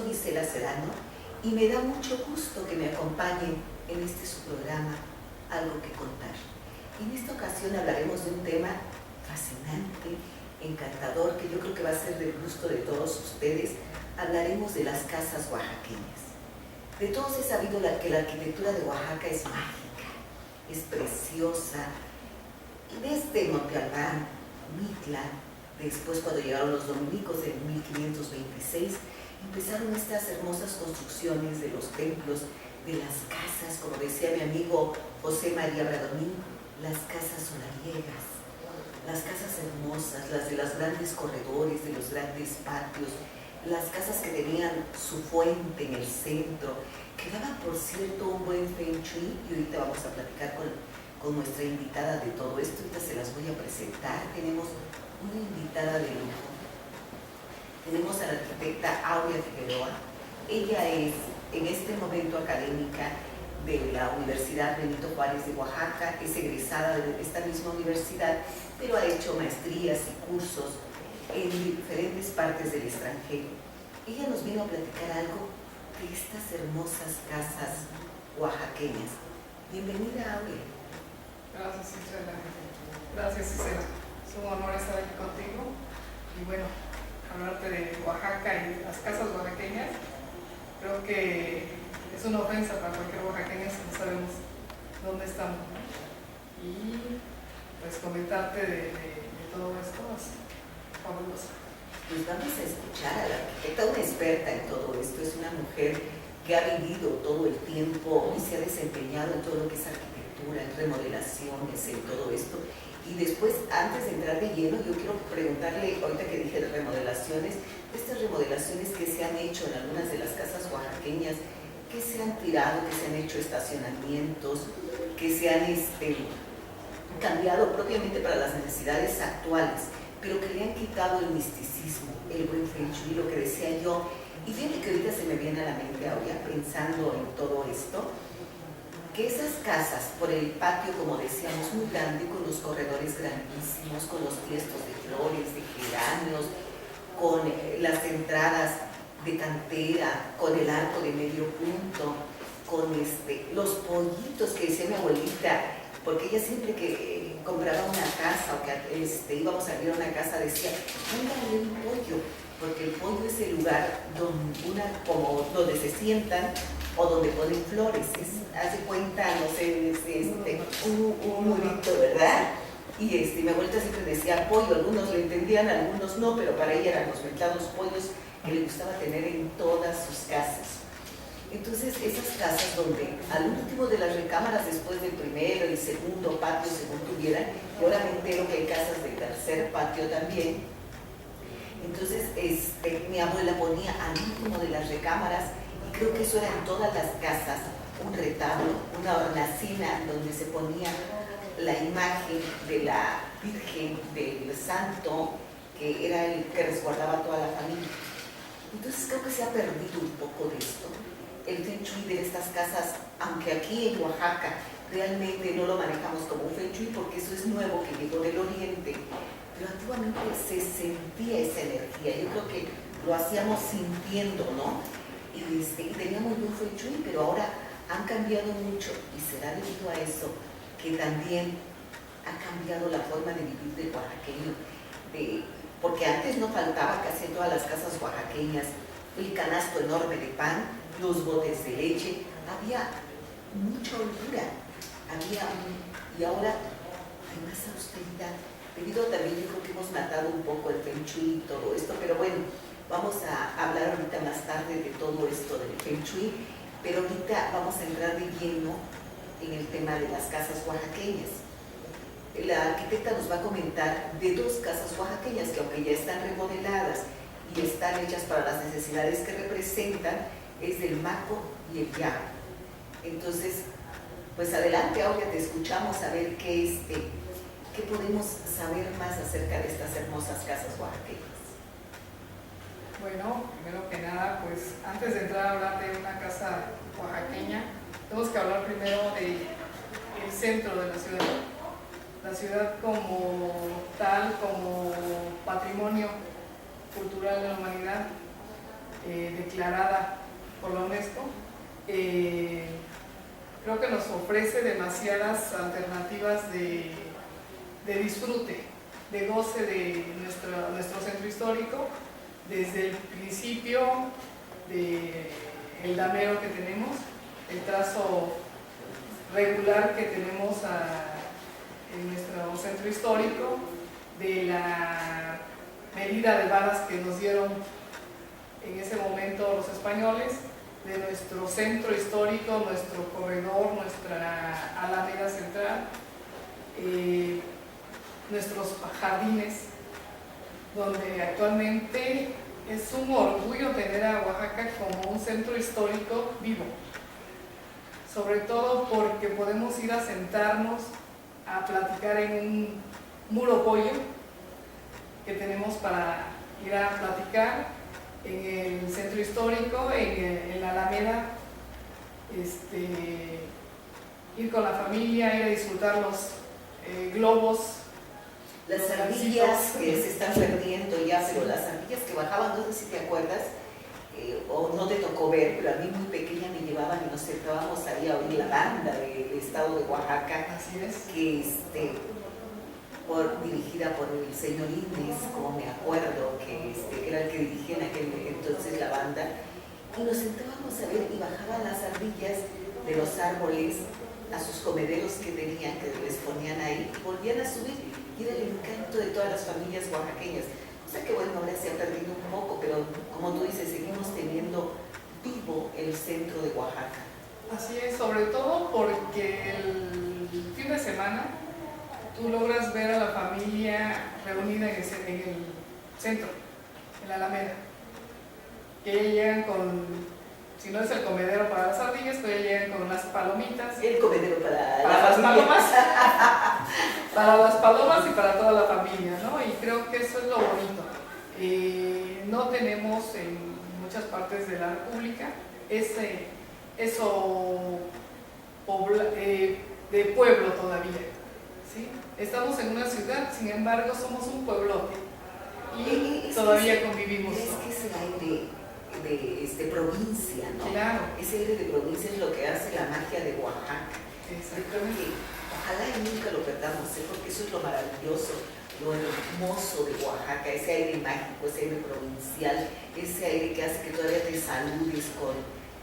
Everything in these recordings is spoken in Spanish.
soy Isela Serrano y me da mucho gusto que me acompañen en este su programa Algo que Contar. En esta ocasión hablaremos de un tema fascinante, encantador, que yo creo que va a ser del gusto de todos ustedes. Hablaremos de las casas oaxaqueñas. De todos he sabido que la arquitectura de Oaxaca es mágica, es preciosa. Desde Monte Albán, Mitla, después cuando llegaron los dominicos en 1526, empezaron estas hermosas construcciones de los templos, de las casas, como decía mi amigo José María Bradomín, las casas solariegas, las casas hermosas, las de los grandes corredores, de los grandes patios, las casas que tenían su fuente en el centro, que daban, por cierto, un buen feng shui, y ahorita vamos a platicar con nuestra invitada de todo esto. Ahorita se las voy a presentar. Tenemos una invitada de lujo. Tenemos a la arquitecta Aurea Figueroa. Ella es en este momento académica de la Universidad Benito Juárez de Oaxaca, es egresada de esta misma universidad, pero ha hecho maestrías y cursos en diferentes partes del extranjero. Ella nos vino a platicar algo de estas hermosas casas oaxaqueñas. Bienvenida, Aurea. Gracias, Isela. Gracias, Isela. Es un honor estar aquí contigo y bueno, hablarte de Oaxaca y de las casas oaxaqueñas. Creo que es una ofensa para cualquier oaxaqueño si no sabemos dónde estamos, ¿no? Y pues comentarte de todo esto es fabuloso. Pues vamos a escuchar a la arquitecta, una experta en todo esto. Es una mujer que ha vivido todo el tiempo y se ha desempeñado en todo lo que es arquitectura, en remodelaciones, en todo esto. Y después, antes de entrar de lleno, yo quiero preguntarle, ahorita que dije de remodelaciones, estas remodelaciones que se han hecho en algunas de las casas oaxaqueñas, que se han tirado, que se han hecho estacionamientos, que se han cambiado propiamente para las necesidades actuales, pero que le han quitado el misticismo, el buen feng shui, lo que decía yo. Y fíjate que ahorita se me viene a la mente ahora, pensando en todo esto, que esas casas, por el patio, como decíamos, muy grande, con los corredores grandísimos, con los tiestos de flores, de geranios, con las entradas de cantera, con el arco de medio punto, con los pollitos que decía mi abuelita, porque ella siempre que compraba una casa o que íbamos a abrir una casa decía, póngale un pollo, porque el pollo es el lugar donde se sientan o donde ponen flores. Hace cuenta, no sé, un murito, ¿verdad? Y mi abuelita siempre decía pollo, algunos lo entendían, algunos no, pero para ella eran los mentados pollos que le gustaba tener en todas sus casas. Entonces, esas casas donde al último de las recámaras, después del primero y segundo patio, según tuvieran, y ahora me entero que hay casas del tercer patio también. Entonces, mi abuela ponía al último de las recámaras, y creo que eso era en todas las casas, un retablo, una hornacina donde se ponía la imagen de la Virgen, del Santo, que era el que resguardaba a toda la familia. Entonces creo que se ha perdido un poco de esto. El feng shui de estas casas, aunque aquí en Oaxaca realmente no lo manejamos como un feng shui porque eso es nuevo, que llegó del oriente, pero antiguamente se sentía esa energía. Yo creo que lo hacíamos sintiendo, ¿no? Y teníamos un feng shui, pero ahora han cambiado mucho y será debido a eso que también ha cambiado la forma de vivir del oaxaqueño, porque antes no faltaba casi en todas las casas oaxaqueñas el canasto enorme de pan, los botes de leche, había mucha holgura, y ahora hay más austeridad, debido también, yo creo que hemos matado un poco el feng shui y todo esto, pero bueno, vamos a hablar ahorita más tarde de todo esto del feng shui, pero ahorita vamos a entrar de lleno en el tema de las casas oaxaqueñas. La arquitecta nos va a comentar de dos casas oaxaqueñas que, aunque ya están remodeladas y están hechas para las necesidades que representan, es del Maco y el Yago. Entonces, pues adelante, Aurea, te escuchamos a ver qué podemos saber más acerca de estas hermosas casas oaxaqueñas. Bueno, primero que nada, pues antes de entrar a hablar de una casa oaxaqueña, tenemos que hablar primero del centro de la ciudad. La ciudad como tal, como patrimonio cultural de la humanidad, declarada por la UNESCO, creo que nos ofrece demasiadas alternativas de disfrute, de goce de nuestro centro histórico, desde el principio del damero que tenemos, el trazo regular que tenemos en nuestro centro histórico, de la medida de varas que nos dieron en ese momento los españoles, de nuestro centro histórico, nuestro corredor, nuestra alameda central, nuestros jardines, donde actualmente es un orgullo tener a Oaxaca como un centro histórico vivo, sobre todo porque podemos ir a sentarnos a platicar en un muro pollo que tenemos para ir a platicar en el centro histórico, en la Alameda, ir con la familia, ir a disfrutar los globos. Las ardillas que se están perdiendo ya, pero las ardillas que bajaban, no sé si te acuerdas, o no te tocó ver, pero a mí muy pequeña me llevaban y nos sentábamos ahí a oír la banda del estado de Oaxaca. Así es. Que dirigida por el señor Inés, como me acuerdo, que era el que dirigía en aquel entonces la banda, y nos sentábamos a ver y bajaban las ardillas de los árboles a sus comederos que tenían, que les ponían ahí, y volvían a subir, y era el encanto de todas las familias oaxaqueñas. O sea que bueno, ahora se ha perdido un poco, pero como tú dices, seguimos teniendo vivo el centro de Oaxaca. Así es, sobre todo porque el fin de semana tú logras ver a la familia reunida en el centro, en la Alameda, que ya llegan con, si no es el comedero para las ardillas, pues ya llegan con unas palomitas. El comedero para las palomas, para las palomas y para toda la familia, ¿no? Y creo que eso es lo bonito. No tenemos en muchas partes de la República eso de pueblo todavía, ¿sí? Estamos en una ciudad, sin embargo somos un pueblote y todavía convivimos. Es que ese aire de provincia, ¿no? Claro. Ese aire de provincia es lo que hace la magia de Oaxaca. Exactamente. Ojalá y nunca lo perdamos, porque eso es lo maravilloso, lo hermoso de Oaxaca, ese aire mágico, ese aire provincial, ese aire que hace que todavía te saludes con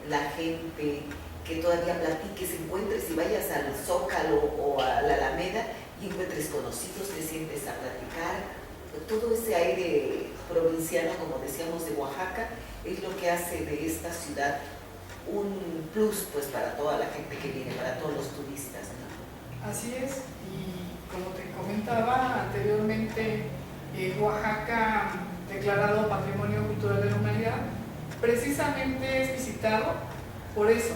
la gente, que todavía platiques, encuentres y vayas al Zócalo o a la Alameda y encuentres conocidos, te sientes a platicar. Todo ese aire provinciano, como decíamos, de Oaxaca, es lo que hace de esta ciudad un plus, pues, para toda la gente que viene, para todos los turistas, ¿no? Así es, y como te comentaba anteriormente, Oaxaca, declarado Patrimonio Cultural de la Humanidad, precisamente es visitado por eso,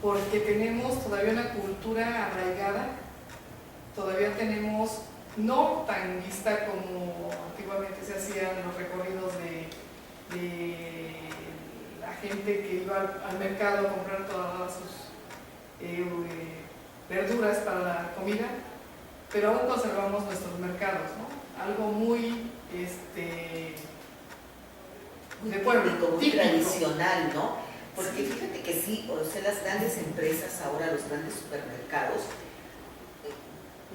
porque tenemos todavía una cultura arraigada, todavía tenemos, no tan vista como antiguamente se hacían los recorridos de la gente que iba al mercado a comprar todas sus verduras para la comida, pero aún conservamos nuestros mercados, ¿no? Algo muy de pueblo, muy tradicional, ¿no? Porque sí, fíjate que sí, o sea, las grandes empresas ahora, los grandes supermercados,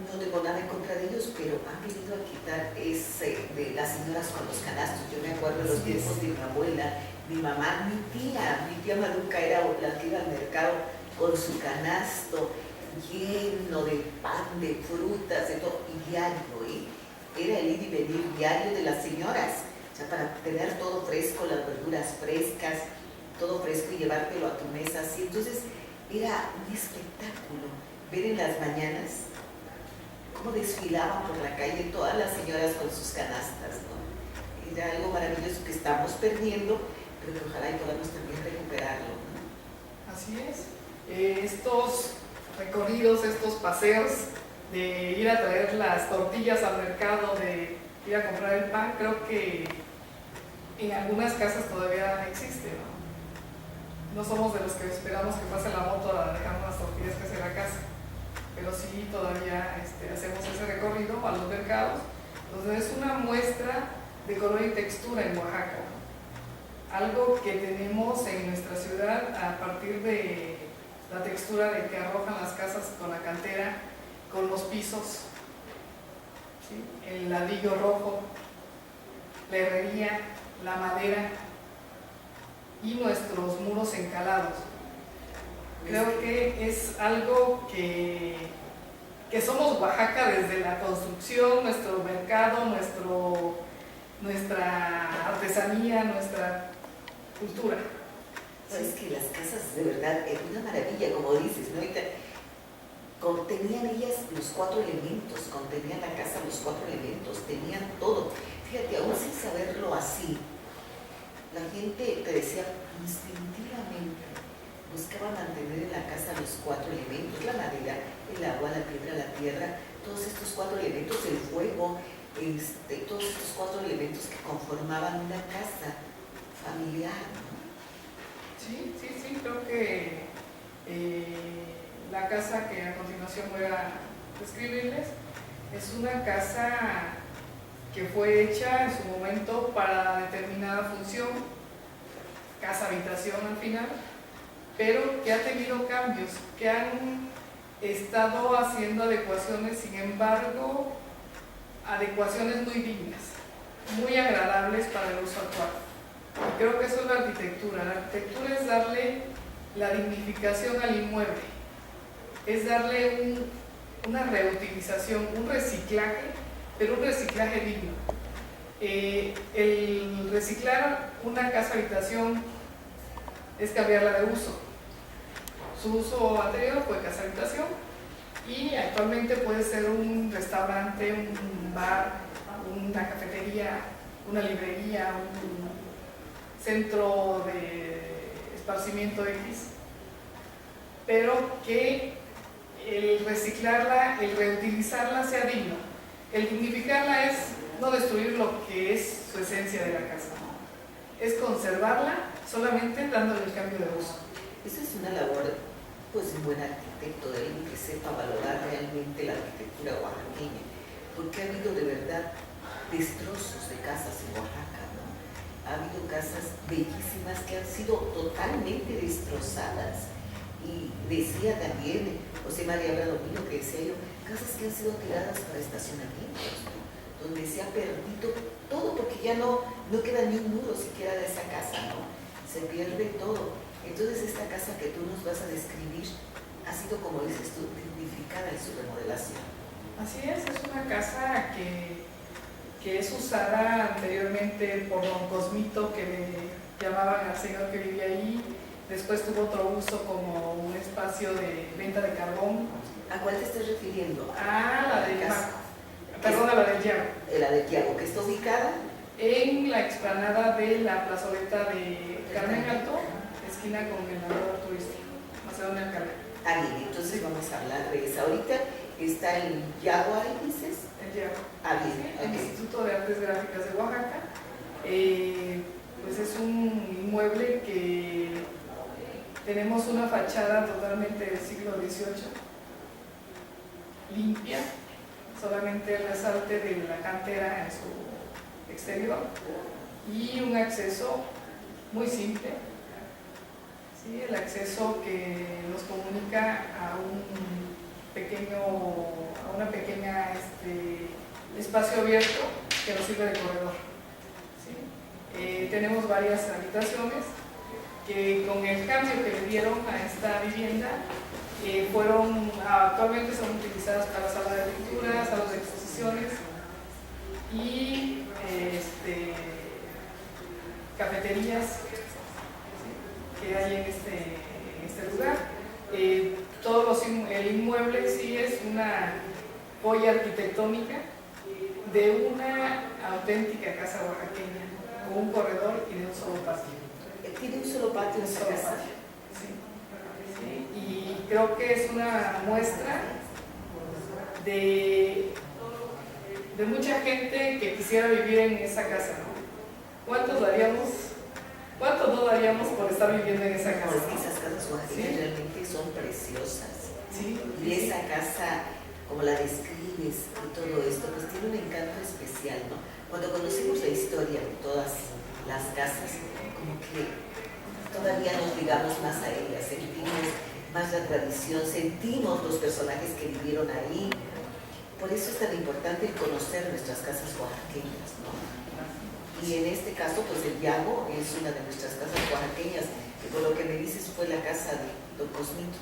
no tengo nada en contra de ellos, pero han venido a quitar ese de las señoras con los canastos. Yo me acuerdo de los tiempos de mi abuela, mi mamá, mi tía Maruca era la que iba al mercado con su canasto lleno de pan, de frutas, de todo, y diario, era el ir y venir diario de las señoras, o sea, para tener todo fresco, las verduras frescas, todo fresco y llevártelo a tu mesa, así. Entonces era un espectáculo ver en las mañanas cómo desfilaban por la calle todas las señoras con sus canastas, ¿no? Era algo maravilloso que estamos perdiendo, pero que ojalá y podamos también recuperarlo, ¿no? Así es. Estos recorridos, estos paseos de ir a traer las tortillas al mercado, de ir a comprar el pan, creo que en algunas casas todavía existe, ¿no? No somos de los que esperamos que pase la moto a dejar unas tortillas que hacia la casa, pero sí todavía hacemos ese recorrido a los mercados, donde es una muestra de color y textura en Oaxaca, ¿no? algo que tenemos en nuestra ciudad a partir de la textura de que arrojan las casas con la cantera, con los pisos, ¿sí? El ladrillo rojo, la herrería, la madera y nuestros muros encalados. Creo que es algo que somos Oaxaca desde la construcción, nuestro mercado, nuestra artesanía, nuestra cultura. Es que las casas de verdad es una maravilla, como dices, ¿no? Ahorita, contenían ellas los 4 elementos, contenían la casa los 4 elementos, tenían todo. Fíjate, aún sin saberlo así, la gente te decía instintivamente, buscaba mantener en la casa los 4 elementos, la madera, el agua, la piedra, la tierra, todos estos 4 elementos, el fuego, todos estos 4 elementos que conformaban una casa familiar, ¿no? Sí, creo que la casa que a continuación voy a describirles es una casa que fue hecha en su momento para determinada función, casa-habitación al final, pero que ha tenido cambios, que han estado haciendo adecuaciones, sin embargo, adecuaciones muy dignas, muy agradables para el uso actual. Y creo que eso es la arquitectura. La arquitectura es darle la dignificación al inmueble, es darle una reutilización, un reciclaje, pero un reciclaje digno. El reciclar una casa-habitación es cambiarla de uso. Su uso anterior fue casa-habitación y actualmente puede ser un restaurante, un bar, una cafetería, una librería, un centro de esparcimiento X, pero que el reciclarla, el reutilizarla sea digno. El dignificarla es no destruir lo que es su esencia de la casa, es conservarla solamente dándole el cambio de uso. Esa es una labor, pues, un buen arquitecto, de alguien que sepa valorar realmente la arquitectura oaxaqueña, porque ha habido de verdad destrozos de casas en Oaxaca, ¿no? Ha habido casas bellísimas que han sido totalmente destrozadas. Y decía también José María Bradomino, que decía yo, casas que han sido tiradas para estacionamientos, ¿no? Donde se ha perdido todo porque ya no queda ni un muro siquiera de esa casa, ¿no? Se pierde todo. Entonces esta casa que tú nos vas a describir ha sido, como dices tú, dignificada en su remodelación. Así es una casa que es usada anteriormente por don Cosmito, que le llamaban al señor que vivía ahí. Después tuvo otro uso como un espacio de venta de carbón. ¿A cuál te estás refiriendo? La de Yago. Perdón, la de Yago. La de Yago, que está ubicada en la explanada de la plazoleta de Carmen Alto, esquina con el andador turístico, Macedonia Alcalá. Bien, entonces vamos a hablar de esa. Ahorita está el Yago, ahí dices. El Yago. Bien. Sí, el Instituto de Artes Gráficas de Oaxaca. Pues es un inmueble que tenemos una fachada totalmente del siglo XVIII, limpia, solamente el resalte de la cantera en su exterior y un acceso muy simple, ¿sí? El acceso que nos comunica a una pequeña espacio abierto que nos sirve de corredor, ¿sí? Tenemos varias habitaciones que con el cambio que le dieron a esta vivienda actualmente son utilizadas para salas de lectura, salas de exposiciones y cafeterías, ¿sí?, que hay en este lugar. El inmueble sí es una joya arquitectónica de una auténtica casa oaxaqueña, con un corredor y de un solo patio. ¿Tiene un solo patio en esa casa? Sí. Y creo que es una muestra de mucha gente que quisiera vivir en esa casa, ¿no? ¿Cuánto no daríamos por estar viviendo en esa casa? No, es que esas casas oaxaqueñas realmente son preciosas. Sí. Y esa casa, como la describes y todo esto, pues tiene un encanto especial, ¿no? Cuando conocemos la historia de todas las casas, como que todavía nos ligamos más a ellas, sentimos más la tradición, sentimos los personajes que vivieron ahí. Por eso es tan importante conocer nuestras casas oaxaqueñas, ¿no? Y en este caso, pues el Yago es una de nuestras casas oaxaqueñas, que por lo que me dices fue la casa de Don Cosmito.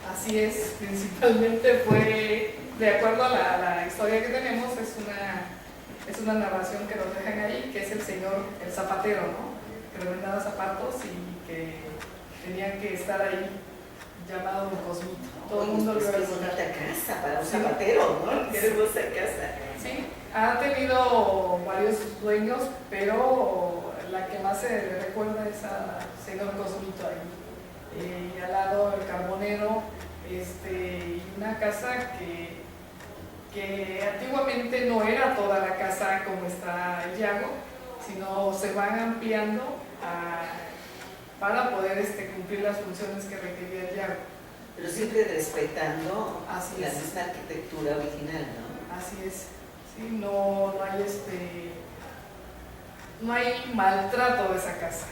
Así es, principalmente fue, de acuerdo a la historia que tenemos, es una narración que nos dejan ahí, que es el señor, el zapatero, ¿no? Que revendaba zapatos y que tenían que estar ahí, llamado Don Cosmito. Todo el mundo lo iba a visitar. Qué bonita casa para un zapatero, ¿no? Qué hermosa casa. Sí, ha tenido varios dueños, pero la que más se le recuerda es al señor Cosmito ahí. Y al lado el carbonero, y una casa que antiguamente no era toda la casa como está el Yago, sino se van ampliando para poder cumplir las funciones que requería el Yago. Pero siempre respetando la misma arquitectura original, ¿no? Así es, sí, no hay maltrato de esa casa,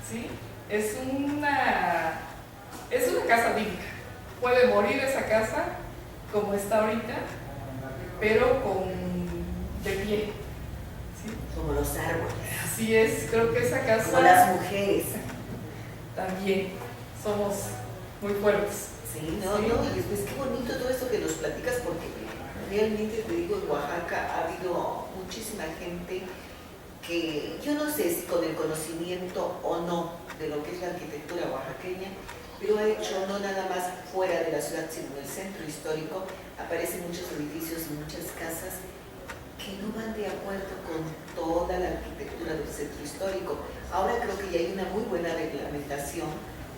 ¿sí? Es una casa digna. Puede morir esa casa como está ahorita, pero de pie, ¿sí? Como los árboles. Así es, creo que esa casa... Como las mujeres. También somos muy fuertes. Sí, no, y después qué bonito todo esto que nos platicas, porque realmente te digo, en Oaxaca ha habido muchísima gente que yo no sé si con el conocimiento o no de lo que es la arquitectura oaxaqueña, pero ha hecho no nada más fuera de la ciudad, sino en el centro histórico, aparecen muchos edificios y muchas casas que no van de acuerdo con toda la arquitectura del centro histórico. Ahora creo que ya hay una muy buena reglamentación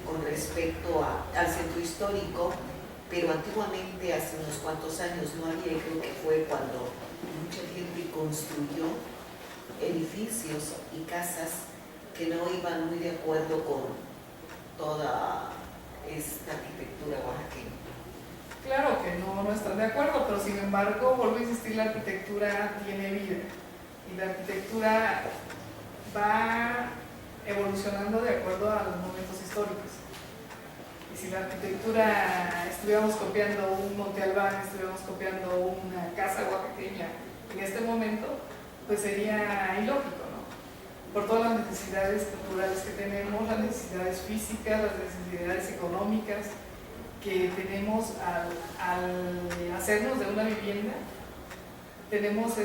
con respecto al centro histórico, pero antiguamente, hace unos cuantos años, no había, y creo que fue cuando mucha gente construyó edificios y casas que no iban muy de acuerdo con toda esta arquitectura oaxaqueña. Claro que no están de acuerdo, pero sin embargo, vuelvo a insistir, la arquitectura tiene vida y la arquitectura va evolucionando de acuerdo a los momentos históricos. Y si la arquitectura estuviéramos copiando un Monte Albán, estuviéramos copiando una casa oaxaqueña en este momento, pues sería ilógico, ¿no? Por todas las necesidades culturales que tenemos, las necesidades físicas, las necesidades económicas que tenemos al hacernos de una vivienda, tenemos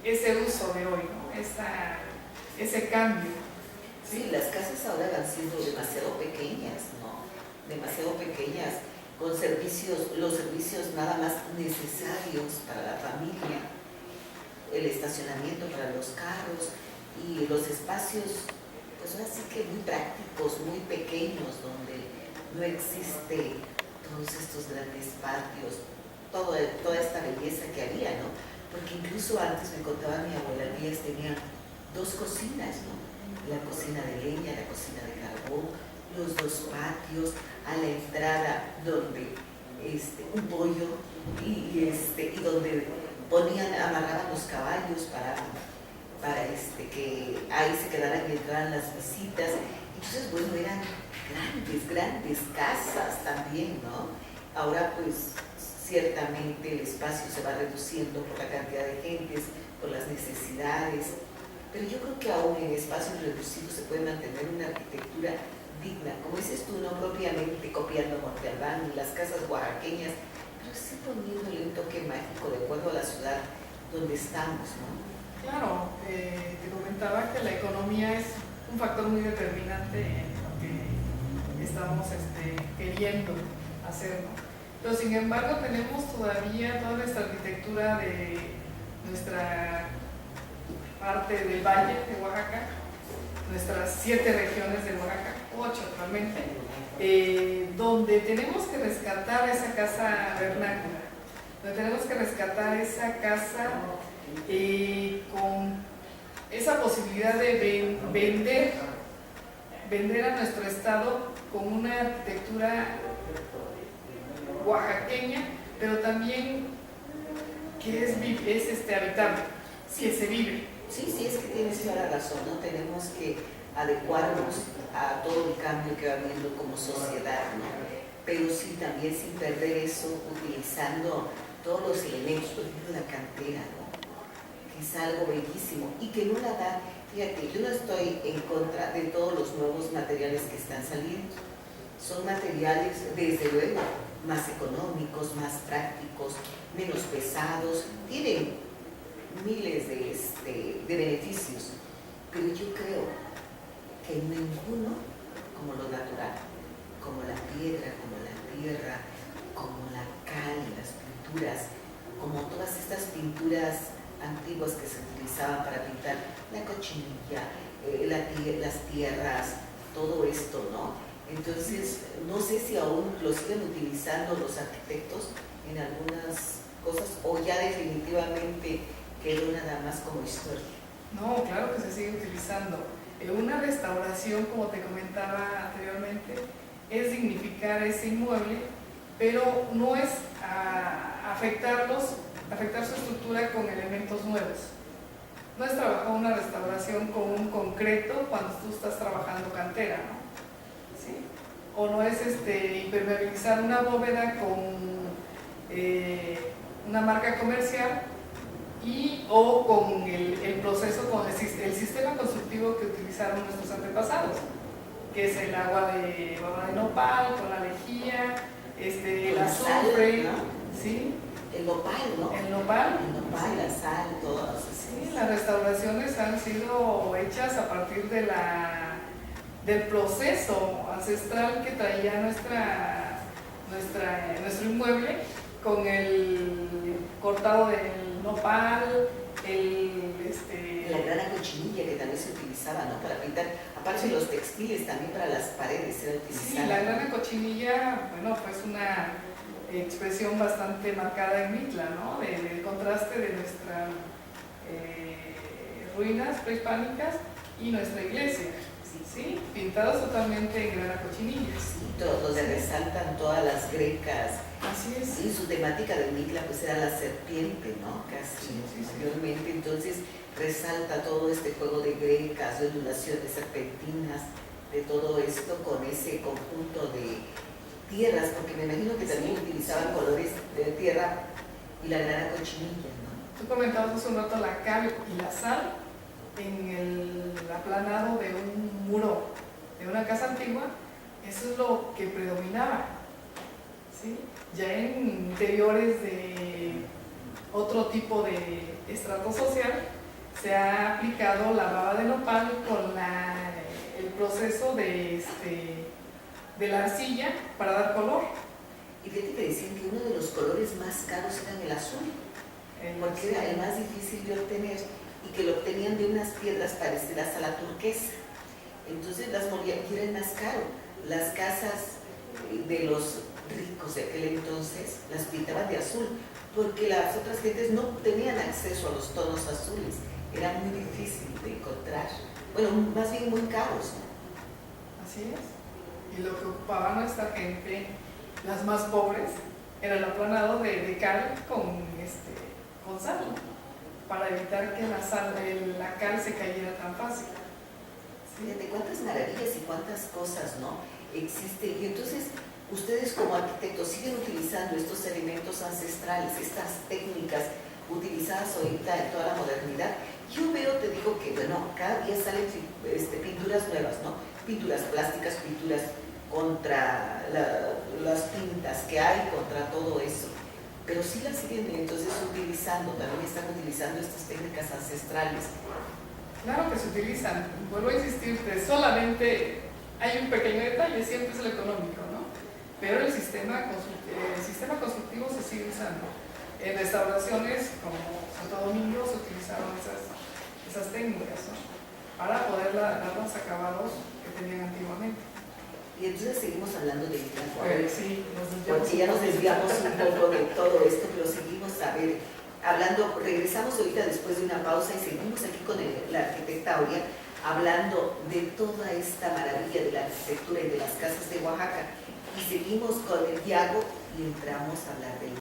ese uso de hoy, ¿no? Ese cambio. Sí, las casas ahora van siendo demasiado pequeñas, ¿no? Demasiado pequeñas, con los servicios nada más necesarios para la familia, el estacionamiento para los carros y los espacios, pues ahora sí que muy prácticos, muy pequeños, donde no existe todos estos grandes patios, toda esta belleza que había, ¿no? Porque incluso antes me contaba mi abuela, ellas tenían 2 cocinas, ¿no? La cocina de leña, la cocina de carbón, los 2 patios, a la entrada donde un pollo y donde amarraban los caballos para que ahí se quedaran y entraran las visitas. Entonces, bueno, eran grandes casas también, ¿no? Ahora pues ciertamente el espacio se va reduciendo por la cantidad de gentes, por las necesidades, pero yo creo que aún en espacios reducidos se puede mantener una arquitectura digna, como dices tú, no propiamente copiando Monte Albán ni las casas oaxaqueñas, pero sí poniéndole un toque mágico de acuerdo a la ciudad donde estamos, ¿no? Claro, te comentaba que la economía es un factor muy determinante en lo que estamos queriendo hacer, ¿no? Pero sin embargo tenemos todavía toda nuestra arquitectura de nuestra parte del valle de Oaxaca, nuestras 7 regiones de Oaxaca, 8 actualmente, donde tenemos que rescatar esa casa vernácula, donde tenemos que rescatar esa casa con esa posibilidad de vender a nuestro estado con una arquitectura oaxaqueña, pero también que es habitable, que se vive. Sí, sí, es que tienes toda la razón, ¿no? Tenemos que adecuarnos a todo el cambio que va habiendo como sociedad, ¿no? Pero sí, también sin perder eso, utilizando todos los elementos, por ejemplo, la cantera, ¿no? Que es algo bellísimo y que no la da, fíjate, yo no estoy en contra de todos los nuevos materiales que están saliendo. Son materiales, desde luego, más económicos, más prácticos, menos pesados, tienen miles de beneficios, pero yo creo que ninguno como lo natural, como la piedra, como la tierra, como la cal, las pinturas, como todas estas pinturas antiguas que se utilizaban para pintar la cochinilla, las tierras, todo esto, ¿no? Entonces, no sé si aún lo siguen utilizando los arquitectos en algunas cosas o ya definitivamente quedó nada más como historia. No, claro que se sigue utilizando. Una restauración, como te comentaba anteriormente, es dignificar ese inmueble, pero no es afectar su estructura con elementos nuevos. No es trabajar una restauración con un concreto cuando tú estás trabajando cantera, ¿no? ¿Sí? O no es impermeabilizar una bóveda con una marca comercial o con el proceso, con el sistema constructivo que utilizaron nuestros antepasados, que es el agua de baba de nopal, con la lejía, el azufre, ¿no? ¿sí? El nopal, ¿no? El nopal. El nopal, sí. La sal, todo. Sí, las restauraciones han sido hechas a partir del proceso ancestral que traía nuestro inmueble, con el cortado del nopal, la grana cochinilla que también se utilizaba, ¿no? Para pintar, aparte de los textiles, también para las paredes era utilizada. Sí, la grana cochinilla, bueno, pues una expresión bastante marcada en Mitla, ¿no? Del contraste de nuestras ruinas prehispánicas y nuestra iglesia, ¿sí? Pintados totalmente en grana cochinilla. Sí, donde resaltan todas las grecas. Así es. Y su temática de Mitla pues era la serpiente, ¿no? Casi mayormente, entonces resalta todo este juego de grecas, de ondulaciones serpentinas, de todo esto con ese conjunto de tierras, porque me imagino que también utilizaban colores de tierra y la grana cochinilla, ¿no? Tú comentabas hace un rato la cal y la sal en el aplanado de un muro de una casa antigua. Eso es lo que predominaba, ¿sí? Ya en interiores de otro tipo de estrato social se ha aplicado la baba de nopal con el proceso de la arcilla para dar color. Y fíjate que decían que uno de los colores más caros era el azul, porque era el más difícil de obtener y que lo obtenían de unas piedras parecidas a la turquesa. Entonces las molían y era el más caro. Las casas de los ricos de aquel entonces las pintaban de azul, porque las otras gentes no tenían acceso a los tonos azules, era muy difícil de encontrar, bueno, más bien muy caros, ¿no? Así es. Y lo que ocupaba nuestra gente, las más pobres, era el aplanado de cal con sal, para evitar que la cal se cayera tan fácil. Fíjate cuántas maravillas y cuántas cosas, ¿no? Existen. Y entonces ustedes como arquitectos siguen utilizando estos elementos ancestrales, estas técnicas utilizadas ahorita en toda la modernidad. Yo veo, te digo que, bueno, cada día salen pinturas nuevas, ¿no? Pinturas plásticas, pinturas contra las pintas que hay, contra todo eso. Pero sí las siguen entonces utilizando, también están utilizando estas técnicas ancestrales. Claro que se utilizan. Vuelvo a insistirte, solamente hay un pequeño detalle, siempre es el económico, ¿no? Pero el sistema constructivo se sigue usando. En restauraciones como Santo Domingo se utilizaron esas técnicas, ¿no? Para poder dar los acabados que tenían antiguamente. Y entonces seguimos hablando de Mitla. Sí, porque ya nos desviamos un poco de todo esto, pero seguimos hablando, regresamos ahorita después de una pausa y seguimos aquí con la arquitecta Aurea, hablando de toda esta maravilla de la arquitectura y de las casas de Oaxaca. Y seguimos con el Yago y entramos a hablar del